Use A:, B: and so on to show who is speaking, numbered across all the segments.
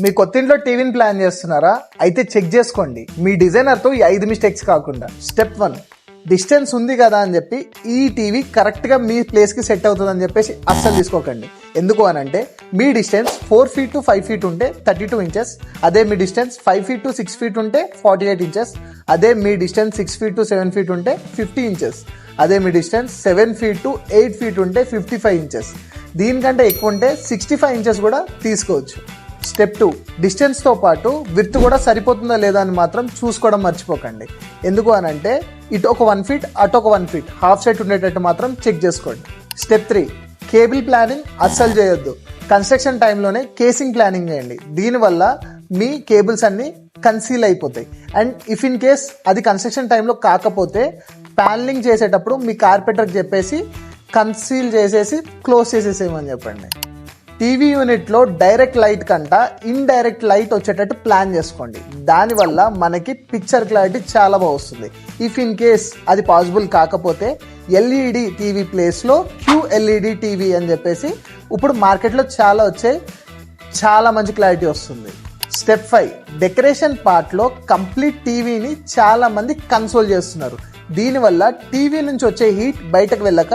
A: మీ కొత్తింట్లో టీవీని ప్లాన్ చేస్తున్నారా? అయితే చెక్ చేసుకోండి మీ డిజైనర్తో ఈ 5 మిస్టేక్స్ కాకుండా. స్టెప్ 1, డిస్టెన్స్ ఉంది కదా అని చెప్పి ఈ టీవీ కరెక్ట్గా మీ ప్లేస్కి సెట్ అవుతుందని చెప్పేసి అస్సలు తీసుకోకండి. ఎందుకు అనంటే మీ డిస్టెన్స్ 4 feet to 5 feet ఉంటే 32 inches, అదే మీ డిస్టెన్స్ 5 feet to 6 feet ఉంటే 48 inches, అదే మీ డిస్టెన్స్ 6 feet to 7 feet ఉంటే 50 inches, అదే మీ డిస్టెన్స్ 7 feet to 8 feet ఉంటే 55 inches. దీనికంటే ఎక్కువ ఉంటే 65 inches కూడా తీసుకోవచ్చు. స్టెప్ 2, డిస్టెన్స్తో పాటు విడ్త్ కూడా సరిపోతుందా లేదా అని మాత్రం చూసుకోవడం మర్చిపోకండి. ఎందుకు అనంటే ఇటు ఒక 1 feet అటు ఒక 1 feet హాఫ్ సెట్ ఉండేటట్టు మాత్రం చెక్ చేసుకోండి. స్టెప్ 3, కేబుల్ ప్లానింగ్ అస్సలు చేయొద్దు. కన్స్ట్రక్షన్ టైంలోనే కేసింగ్ ప్లానింగ్ చేయండి. దీనివల్ల మీ కేబుల్స్ అన్నీ కన్సీల్ అయిపోతాయి. అండ్ ఇఫ్ ఇన్ కేస్ అది కన్స్ట్రక్షన్ టైంలో కాకపోతే ప్యానలింగ్ చేసేటప్పుడు మీ కార్పెంటర్కి చెప్పేసి కన్సీల్ చేసేసి క్లోజ్ చేసేసేయమని చెప్పండి. టీవీ యూనిట్లో డైరెక్ట్ లైట్ కంట ఇండైరెక్ట్ లైట్ వచ్చేటట్టు ప్లాన్ చేసుకోండి. దానివల్ల మనకి పిక్చర్ క్లారిటీ చాలా బాగా వస్తుంది. ఇఫ్ ఇన్ కేస్ అది పాసిబుల్ కాకపోతే ఎల్ఈడి టీవీ ప్లేస్లో QLED టీవీ అని చెప్పేసి ఇప్పుడు మార్కెట్లో చాలా వచ్చాయి, చాలా మంచి క్లారిటీ వస్తుంది. స్టెప్ 5, డెకరేషన్ పార్ట్లో కంప్లీట్ టీవీని చాలా మంది కన్సోల్ చేస్తున్నారు. దీనివల్ల టీవీ నుంచి వచ్చే హీట్ బయటకు వెళ్ళక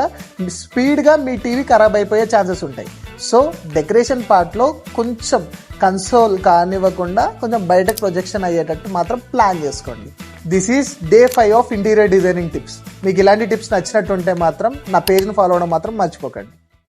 A: స్పీడ్గా మీ టీవీ ఖరాబ్ అయిపోయే ఛాన్సెస్ ఉంటాయి. సో డెకరేషన్ పార్ట్లో కొంచెం కన్సోల్ కానివ్వకుండా కొంచెం బయటకు ప్రొజెక్షన్ అయ్యేటట్టు మాత్రం ప్లాన్ చేసుకోండి. This is day 5 of interior designing tips. మీకు ఇలాంటి టిప్స్ నచ్చినట్టు ఉంటే మాత్రం నా పేజ్ని ఫాలో అవ్వడం మాత్రం మర్చిపోకండి.